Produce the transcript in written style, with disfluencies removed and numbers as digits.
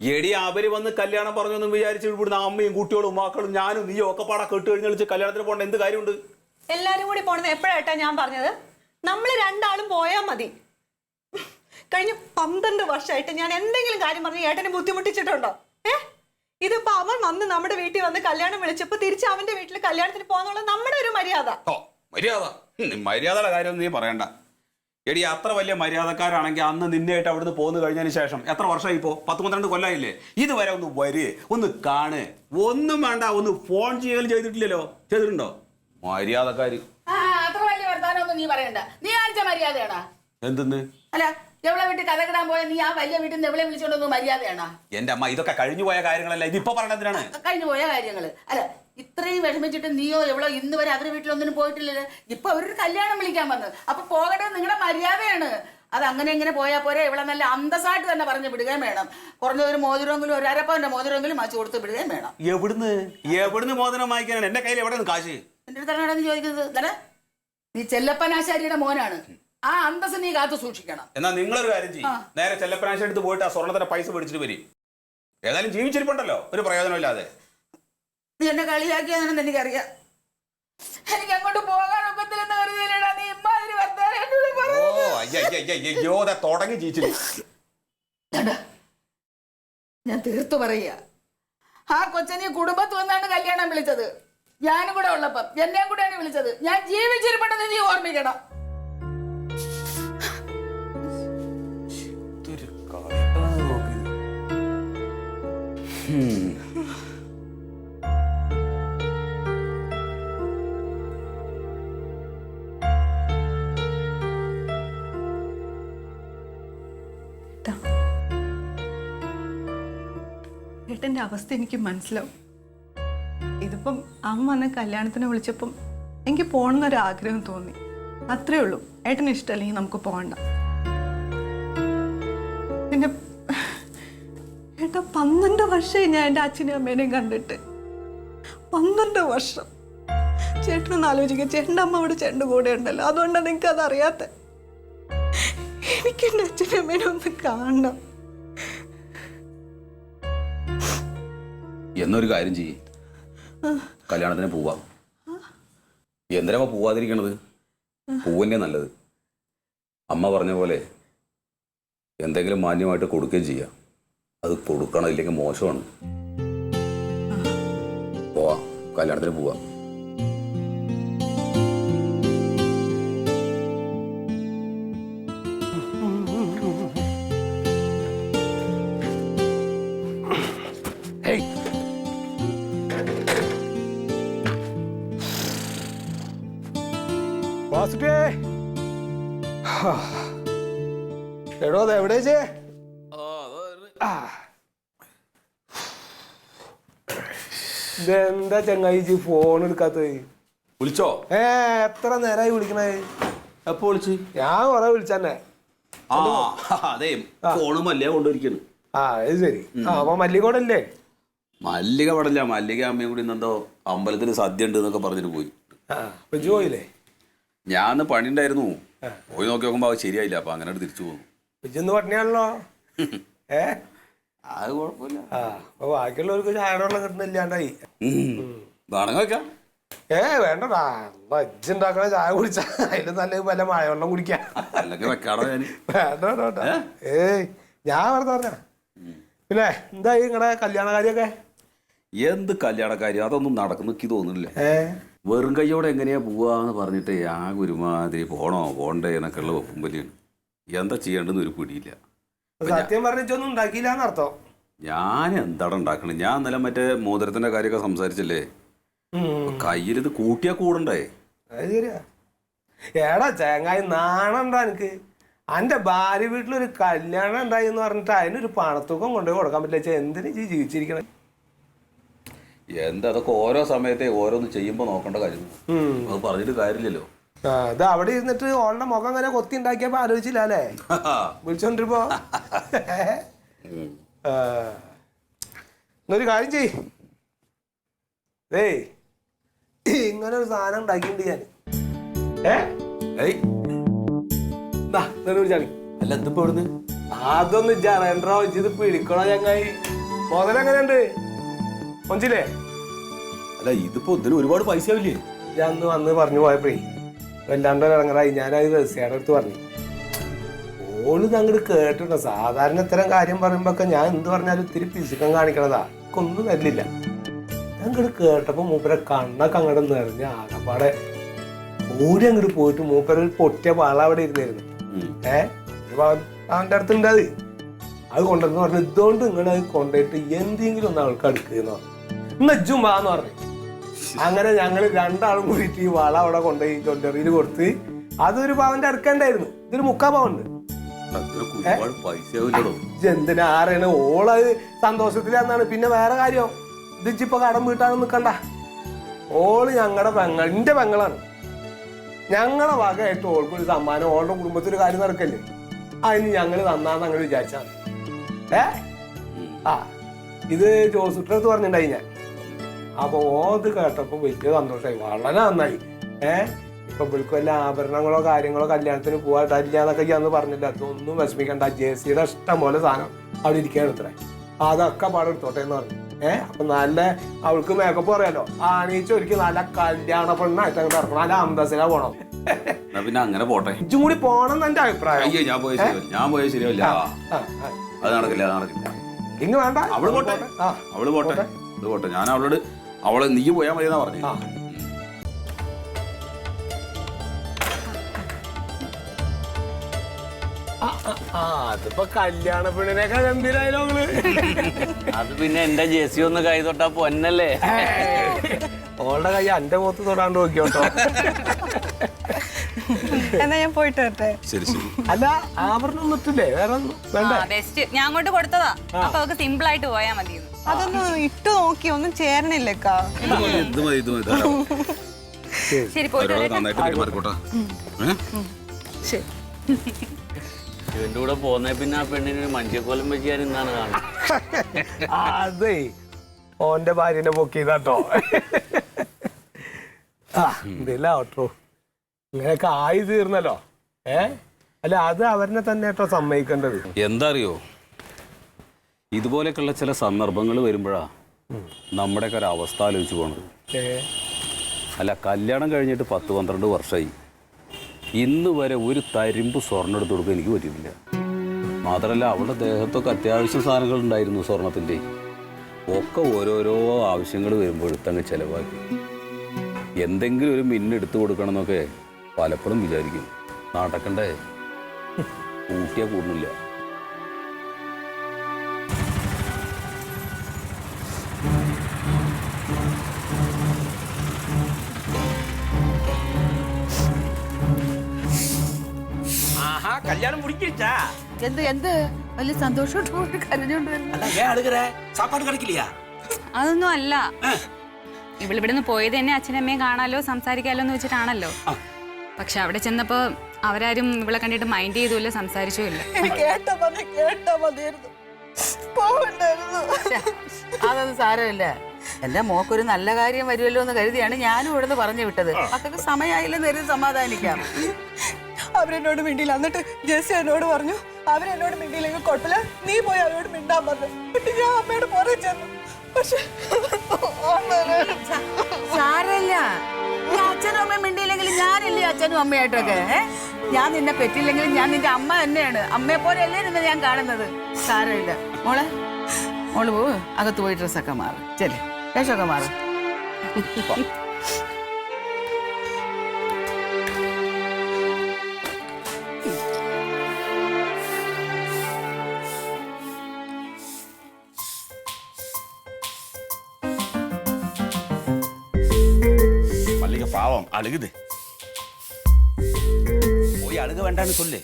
എടി അവര് വന്ന് കല്യാണം പറഞ്ഞൊന്നും വിചാരിച്ചു ഇവിടുന്ന് അമ്മയും കുട്ടികളും മക്കളും ഞാനും നീയും ഒക്കെ പാടെ കെട്ട് കഴിഞ്ഞ് കളിച്ച് കല്യാണത്തിന് പോകേണ്ട എന്ത് കാര്യമുണ്ട്? എല്ലാരും കൂടി പോണെന്ന് എപ്പോഴായിട്ടാ ഞാൻ പറഞ്ഞത്? നമ്മള് രണ്ടാളും പോയാൽ മതി. കഴിഞ്ഞ 12 വർഷമായിട്ട് ഞാൻ എന്തെങ്കിലും കാര്യം പറഞ്ഞ് ഏട്ടനെ ബുദ്ധിമുട്ടിച്ചിട്ടുണ്ടോ? ഇതിപ്പോ അവൻ വന്ന് നമ്മുടെ വീട്ടിൽ വന്ന് കല്യാണം വിളിച്ചപ്പോ തിരിച്ച് അവന്റെ വീട്ടിൽ കല്യാണത്തിന് പോകാന്നുള്ള നമ്മുടെ ഒരു മര്യാദ. മര്യാദയുടെ കാര്യം നീ പറയണ്ട. എടി അത്ര വലിയ മര്യാദക്കാരാണെങ്കിൽ അന്ന് നിന്നെയായിട്ട് അവിടുന്ന് പോന്നു കഴിഞ്ഞതിന് ശേഷം എത്ര വർഷമായി? ഇപ്പോ 10-12 കൊല്ലമായില്ലേ? ഇതുവരെ ഒന്ന് വരേ, ഒന്ന് കാണ്, ഒന്നും വേണ്ട, ഒന്ന് ഫോൺ ചെയ്യലും ചെയ്തിട്ടില്ലല്ലോ. ചെയ്തിട്ടുണ്ടോ? മര്യാദക്കാര്. അത്ര വലിയ വർത്താനൊന്നും നീ പറയണ്ട. നീ കാണിച്ച മര്യാദയാണോ? എന്തെന്ന്? അല്ല, എവിടെ വീട്ടിൽ കഥ കിടാൻ പോയ നീ ആ വലിയ വീട്ടിൽ നിന്ന് എവിടെ വിളിച്ചോണ്ടൊന്നും മര്യാദയാണോ? എന്റെ അമ്മ, ഇതൊക്കെ കഴിഞ്ഞു പോയ കാര്യങ്ങളല്ല, ഇതിപ്പോ പറയണതിനാണ്. കഴിഞ്ഞു പോയ കാര്യങ്ങള്. അല്ല, ഇത്രയും വിഷമിച്ചിട്ട് നീയോ എവളോ ഇന്ന് വരെ അവരുടെ വീട്ടിലൊന്നിനും പോയിട്ടില്ലല്ലോ. ഇപ്പൊ അവരൊരു കല്യാണം വിളിക്കാൻ വന്നത്. അപ്പൊ പോകട്ടെ, നിങ്ങളുടെ മര്യാദയാണ് അത്. അങ്ങനെ എങ്ങനെ പോയാൽ പോരെ? ഇവിടെ നല്ല അന്തസ്സായിട്ട് തന്നെ പറഞ്ഞു വിടുകയും വേണം. കുറഞ്ഞ ഒരു മോതിരമെങ്കിലും, ഒരു അരപ്പവന്റെ മോതിരമെങ്കിലും മാച്ച് കൊടുത്ത് വിടുകയും വേണം. എവിടുന്ന് മോതിരം വാങ്ങിക്കാനാണ്? എന്റെ കയ്യിൽ എവിടെ കാശ്? എന്റെ അടുത്താണ് ചോദിക്കുന്നത്. നീ ചെല്ലപ്പനാശാരിയുടെ മോനാണ്. ആ അന്തസ് നീ കാത്തു സൂക്ഷിക്കണം. എന്നാ നിങ്ങളൊരു കാര്യം ചെയ്യും, നേരെ ചെല്ലപ്പനാശ എടുത്ത് പോയിട്ട് ആ സ്വർണ്ണത്തിന്റെ പൈസ പിടിച്ചിട്ട് വരും. ഏതായാലും ജീവിച്ചിരിപ്പുണ്ടല്ലോ, ഒരു പ്രയോജനമില്ലാതെ. നീ എന്നെ കളിയാക്കിയാണെന്ന് എനിക്കറിയാം. എനിക്ക് അങ്ങോട്ട് പോകാനൊക്കത്തില്ലെന്ന് കരുതിയില്ലടാ നീ ഇമ്മാതിരി വർത്താനം എന്നോട് പറയുന്നത്. തുടങ്ങി ജീവിച്ചില്ല. ഞാൻ തീർത്തു പറയുക, ആ കൊച്ചനെ കുടുംബത്ത് വന്നാണ് കല്യാണം വിളിച്ചത്. ഞാനും കൂടെ ഉള്ളപ്പം എന്നെയും കൂടെയാണ് വിളിച്ചത്. ഞാൻ ജീവിച്ചിരിപ്പുണ്ടെന്ന് നീ ഓർമ്മിക്കണം. ഏട്ടന്റെ അവസ്ഥ എനിക്ക് മനസ്സിലാവും. ഇതിപ്പം അമ്മ വന്ന് കല്യാണത്തിന് വിളിച്ചപ്പം എനിക്ക് പോകണമെന്നൊരു ആഗ്രഹം തോന്നി, അത്രേ ഉള്ളൂ. ഏട്ടന് ഇഷ്ടമല്ലെങ്കിൽ നമുക്ക് പോകണ്ട. പിന്നെ ഏട്ടാ, 12 വർഷമായി ഞാൻ എൻ്റെ അച്ഛനെയും അമ്മേനെയും കണ്ടിട്ട്. 12 വർഷം. ചേട്ടനൊന്ന് ആലോചിക്കുക, ചേട്ടൻ്റെ അമ്മ അവിടെ ചേട്ടൻ്റെ കൂടെ ഉണ്ടല്ലോ. അതുകൊണ്ടാണ് നിങ്ങൾക്ക് അതറിയാത്ത. എനിക്ക് എൻ്റെ അച്ഛനും അമ്മേനെ ഒന്ന് കാണണം. എന്നൊരു കാര്യം ചെയ്യ്, കല്യാണത്തിന് പോവാം. എന്തിനാ പോവാതിരിക്കണത്? പൂവന്നെ നല്ലത്. അമ്മ പറഞ്ഞ പോലെ എന്തെങ്കിലും മാന്യമായിട്ട് കൊടുക്കുകയും ചെയ്യാം. അത് കൊടുക്കണം, ഇല്ലെങ്കിൽ മോശമാണ്. പോവാം, കല്യാണത്തിന് പോവാം. എടോ, എവിടെ ഇതെന്താ ചങ്ങായി ഫോൺ എടുക്കാത്തത്? വിളിച്ചോ? എത്ര നേരമായി വിളിക്കണേ? എപ്പോ വിളിച്ച്? ഞാൻ കൊറേ വിളിച്ചന്നെ. അതെ, ഫോണ് മല്ലിക കൊണ്ടുവരിക്കുന്നു. അത് ശരി. അപ്പൊ മല്ലികോടല്ലേ? മല്ലിക പടല്ല, മല്ലിക അമ്മയും കൂടി എന്തോ അമ്പലത്തിൽ സദ്യ ഉണ്ട് എന്നൊക്കെ പറഞ്ഞിട്ട് പോയി. പോയില്ലേ? ഞാൻ പണി ഉണ്ടായിരുന്നു, പോയി നോക്കി നോക്കുമ്പോ അത് ശരിയായില്ല. അപ്പൊ അങ്ങനെ തിരിച്ചു പോകുന്നു. ഇജ്ജൊന്ന് പട്ടിണിയാണല്ലോ. അത് കുഴപ്പമില്ല. അപ്പൊ ബാക്കിയുള്ളവർക്ക് ചായവെള്ളം കിട്ടുന്നില്ലാണ്ടായി. വേണമെങ്കിൽ വെക്കാം. വേണ്ടടാ, ഇജ്ജുണ്ടാക്കണ ചായ കുടിച്ചാ അതിന് നല്ല വല്ല മഴവെള്ളം കുടിക്കാം. അല്ലെങ്കിൽ വെക്കാടോ ഞാൻ. വേണ്ട. ഞാൻ വെറുതെ പറഞ്ഞ. പിന്നെ എന്തായി നിങ്ങളുടെ കല്യാണ കാര്യമൊക്കെ? എന്ത് കല്യാണക്കാര്യം? അതൊന്നും നടക്കുന്നു എനിക്ക് തോന്നുന്നില്ല. വെറും കയ്യോടെ എങ്ങനെയാ പോവാന്ന് പറഞ്ഞിട്ട് ആകെ ഒരുമാതിരി പോണോ പോണ്ടേ എന്നൊക്കെ ഉള്ള വെപ്പും വലിയാണ്. എന്താ ചെയ്യേണ്ടെന്ന് ഒരു പിടിയില്ല. സത്യം പറഞ്ഞൊന്നും ഉണ്ടാക്കിയില്ലാന്നർത്ഥം. ഞാൻ എന്താണ് ഉണ്ടാക്കണേ? ഞാൻ ഇന്നലെ മറ്റേ മോതിരത്തിന്റെ കാര്യമൊക്കെ സംസാരിച്ചല്ലേ. കയ്യിലിത് കൂട്ടിയാ കൂടണ്ടേ? അത് ശരിയാ. എടാ ചേങ്ങായി, നാണണ്ടാ എനിക്ക്. എൻ്റെ ഭാര്യ വീട്ടിലൊരു കല്യാണം ഉണ്ടായി എന്ന് പറഞ്ഞിട്ട് അതിനൊരു പണത്തൂക്കം കൊണ്ടുപോയി കൊടുക്കാൻ പറ്റില്ല. എന്തിനു ജീവിച്ചിരിക്കണേ? എന്താ അതൊക്കെ ഓരോ സമയത്തെ ഓരോന്ന് ചെയ്യുമ്പോ നോക്കേണ്ട കാര്യം. അത് പറഞ്ഞിട്ട് കാര്യമില്ലല്ലോ. ഇത് അവിടെ ഇരുന്നിട്ട് ഓളുടെ മുഖം അങ്ങനെ കൊത്തി ഉണ്ടാക്കിയപ്പോ ആലോചിച്ചില്ല അല്ലേ വിളിച്ചോണ്ടിരിപ്പോ? എന്നൊരു കാര്യം ചെയ്, ഇങ്ങനെ ഒരു സാധനം ഉണ്ടാക്കിണ്ട് ഞാൻ. അല്ല, എന്തിപ്പോ ഇവിടുന്ന് അതൊന്നും ജറേണ്ടോ ഇത് പിടിക്കണോ ചങ്ങായി. മുതലെങ്ങനെയുണ്ട് കൊഞ്ചില്ലേ? അല്ല ഇതിപ്പോ ഇതിന് ഒരുപാട് പൈസ ആവില്ലേ? ഞാൻ അന്ന് വന്ന് പറഞ്ഞു പോയപ്പോഴേ വല്ലാണ്ട് ഇറങ്ങറായി. ഞാനത് റസിയുടെ അടുത്ത് പറഞ്ഞു. ഓള് അങ്ങോട്ട് കേട്ടിട്ടോ. സാധാരണ ഇത്തരം കാര്യം പറയുമ്പോഴൊക്കെ ഞാൻ എന്ത് പറഞ്ഞാലും ഇത്തിരി പിശുക്കം കാണിക്കണതാ. ഒന്നും തരില്ല. അങ്ങോട്ട് കേട്ടപ്പോ മൂപ്പരെ കണ്ണൊക്കെ അങ്ങോട്ട് നിറഞ്ഞ ആകപ്പാടെ ഓടി അങ്ങോട്ട് പോയിട്ട് മൂപ്പര പൊട്ടിയ പാള അവിടെ ഇരുന്നിരുന്നു. അവന്റെ അടുത്തുണ്ട് അത് കൊണ്ടുവന്ന് പറഞ്ഞു ഇതുകൊണ്ട് നിങ്ങൾ അത് കൊണ്ടുപോയിട്ട് എന്തെങ്കിലും ഒന്ന് അവൾക്ക് അടുക്കുന്നോ എന്നും വാന്ന് പറഞ്ഞു. അങ്ങനെ ഞങ്ങൾ രണ്ടാളും കൂടിയിട്ട് ഈ വള അവിടെ കൊണ്ടുപോയി ജ്വല്ലറിയിൽ കൊടുത്ത് അതൊരു പവന്റെ അടുക്കണ്ടായിരുന്നു. ഇതൊരു 3/4 പവുണ്ട്. എന്തിനാ ആരാണ് ഓളത് സന്തോഷത്തിലാന്നാണ്. പിന്നെ വേറെ കാര്യം ഇതിച്ചിപ്പോ കടം വീട്ടാനും നിക്കണ്ട. ഓള് ഞങ്ങളുടെ എന്റെ പെങ്ങളാണ്. ഞങ്ങളെ വകയായിട്ട് ഓൾക്കൊരു സമ്മാനം ഓളുടെ കുടുംബത്തിലൊരു കാര്യം നടക്കല്ലേ, അതിന് ഞങ്ങൾ തന്നാന്ന് അങ്ങനെ വിചാരിച്ചാണ്. ഇത് ജോസുട്ടടുത്ത് പറഞ്ഞിട്ടുണ്ടായി ഞാൻ. അപ്പൊ ഓത് കേട്ടപ്പോ വലിയ സന്തോഷമായി, വളരെ നന്നായി. ഇപ്പൊ ഇവൾക്ക് വല്ല ആഭരണങ്ങളോ കാര്യങ്ങളോ കല്യാണത്തിന് പോവാട്ടില്ല എന്നൊക്കെ അന്ന് പറഞ്ഞില്ല. അതൊന്നും വിഷമിക്കണ്ട, ജേസിയുടെ ഇഷ്ടം പോലെ സാധനം അവിടെ ഇരിക്കുകയാണ് ഇത്ര, അതൊക്കെ പാടെ എടുത്തോട്ടെ എന്ന് പറഞ്ഞു. അപ്പൊ നല്ല അവൾക്ക് മേക്കപ്പ് പറയാലോ, ആണീച്ച ഒരിക്കൽ നല്ല കല്യാണ പെണ്ണായിട്ട് അങ്ങോട്ട് ഇറക്കണം, നല്ല അന്തസ്സിലാ പോണം. പിന്നെ അങ്ങനെ പോട്ടെ, ഇജ്ജും കൂടി പോണം എന്റെ അഭിപ്രായം. ഞാൻ പോയ ശരിയല്ല, അത് നടക്കില്ല, അത് നടക്കില്ല. ഇങ്ങ് വേണ്ട, അവള് പോട്ടെ, അവള് പോട്ടെ, അത് പോട്ടെ. ഞാൻ അവളോട് അവള് നീ പോയാൽ മതി എന്നാ പറഞ്ഞു. അതിപ്പോ കല്യാണ പെണ്ണിനേക്കാൾ ഗംഭീരായാലോ നിങ്ങള്. അത് പിന്നെ എന്റെ ജെസി ഒന്ന് കൈ തൊട്ടാ പൊന്നല്ലേ. ഓളുടെ കൈ എന്റെ മുഖത്ത് തൊടാണ്ട് നോക്കിയോട്ടോ. എന്നാ ഞാൻ പോയിട്ട് വരട്ടെ. ശരി ശരി. അല്ല ആഭരണം ഒന്നിട്ടില്ലേ? വേറെ വേണ്ട, ഞാൻ അങ്ങോട്ട് കൊടുത്തതാ. അപ്പൊ അവർക്ക് സിമ്പിൾ ആയിട്ട് പോയാ മതി. അതൊന്ന് ഇട്ട് നോക്കി, ഒന്നും ചേരണില്ലേക്കാ. ഇത് മതി, ഇത് മതി, ഇത് മതി. ശരി, പോയിട്ട് നന്നായിട്ട് പെരുമാറിക്കോട്ടെ. ശരി. ഇവന്റെ കൂടെ പോന്നേ പിന്നെ ആ പെണ്ണിന് മഞ്ചക്കോലം വെച്ച് ഞാൻ ഇന്നാണ് കാണുന്നത്. അതെ ഓന്റെ ഭാര്യനെ പൊക്കിയതാട്ടോ. ഇതിലാവട്ടോ ഇങ്ങനെയൊക്കെ ആയി തീർന്നല്ലോ. അല്ല അത് അവരെ തന്നെ കേട്ടോ സമ്മതിക്കേണ്ടത്. എന്താ അറിയോ, ഇതുപോലെയൊക്കെയുള്ള ചില സന്ദർഭങ്ങൾ വരുമ്പോഴാ നമ്മുടെയൊക്കെ ഒരു അവസ്ഥ ആലോചിച്ച് പോണത്. അല്ല കല്യാണം കഴിഞ്ഞിട്ട് 10-12 വർഷമായി, ഇന്ന് വരെ ഒരു തരിമ്പ് സ്വർണ്ണം എടുത്ത് കൊടുക്കാൻ എനിക്ക് പറ്റിയിട്ടില്ല. മാത്രമല്ല അവളുടെ ദേഹത്തൊക്കെ അത്യാവശ്യം സാധനങ്ങൾ ഉണ്ടായിരുന്നു സ്വർണത്തിൻ്റെ, ഒക്കെ ഓരോരോ ആവശ്യങ്ങൾ വരുമ്പോൾ എടുത്തങ്ങ് ചിലവാക്കി. എന്തെങ്കിലും ഒരു മിന്നെടുത്ത് കൊടുക്കണം എന്നൊക്കെ പലപ്പോഴും വിചാരിക്കും. നടക്കണ്ടേ, കൂട്ടിയാൽ കൂടുന്നില്ല. கல்யாணம் முடிக்கிச்சா? എന്ത് എന്ത് വലിയ സന്തോഷത്തോട് കരഞ്ഞോണ്ട് വരുന്നു. அதான் ஏன் அழுகுற? சாப்பாடு கிடைக்கலையா? അതൊന്നും അല്ല, ഇവളിവിടുന്ന് പോയത് തന്നെ അച്ഛനമ്മയെ കാണാലോ സംസാരിക്കാലോ എന്ന് വെച്ചിട്ടാണല്ലോ. പക്ഷെ അവിടെ ചെന്നപ്പോ അവരാരും ഇവളെ കണ്ടിട്ട് മൈൻഡ് ചെയ്തുമില്ല, സംസാരിച്ചുമില്ല. അതൊന്നും സാരമില്ല. എന്റെ മോക്കൊരു നല്ല കാര്യം വരുമല്ലോ എന്ന് കരുതിയാണ് ഞാനും ഇവിടുന്ന് പറഞ്ഞു വിട്ടത്. മക്കൾക്ക് സമയമായില്ലെന്ന് കരുതി സമാധാനിക്കാം. അവരെന്നോട് മിണ്ടിയില്ല. എന്നിട്ട് ജെസ്സി എന്നോട് പറഞ്ഞു അവരെന്നോട് മിണ്ടിയില്ലെങ്കിൽ കുഴപ്പമില്ല, നീ പോയി അവരോട് മിണ്ടാൻ പറഞ്ഞു. എന്നിട്ട് ഞാൻ അമ്മയോട് പുറകെ ചെന്നു. പക്ഷെ സാരമില്ല, ഈ അച്ഛനും അമ്മയും മിണ്ടിയില്ലെങ്കിൽ ഞാനില്ലേ അച്ഛനും അമ്മയായിട്ടൊക്കെ. ഞാൻ നിന്നെ പറ്റില്ലെങ്കിലും ഞാൻ നിന്റെ അമ്മ തന്നെയാണ്. അമ്മയെ പോലെ അല്ലേ നിന്നെ ഞാൻ കാണുന്നത്. സാരമില്ല മോളെ, മോള് പോ, അകത്ത് പോയി ഡ്രസ്സൊക്കെ മാറും. ശരി, ഡ്രസ്സൊക്കെ മാറും. மல்லிகை பாவம் அழுகுது, போய் அழுக வேண்டாம்னு சொல்லு.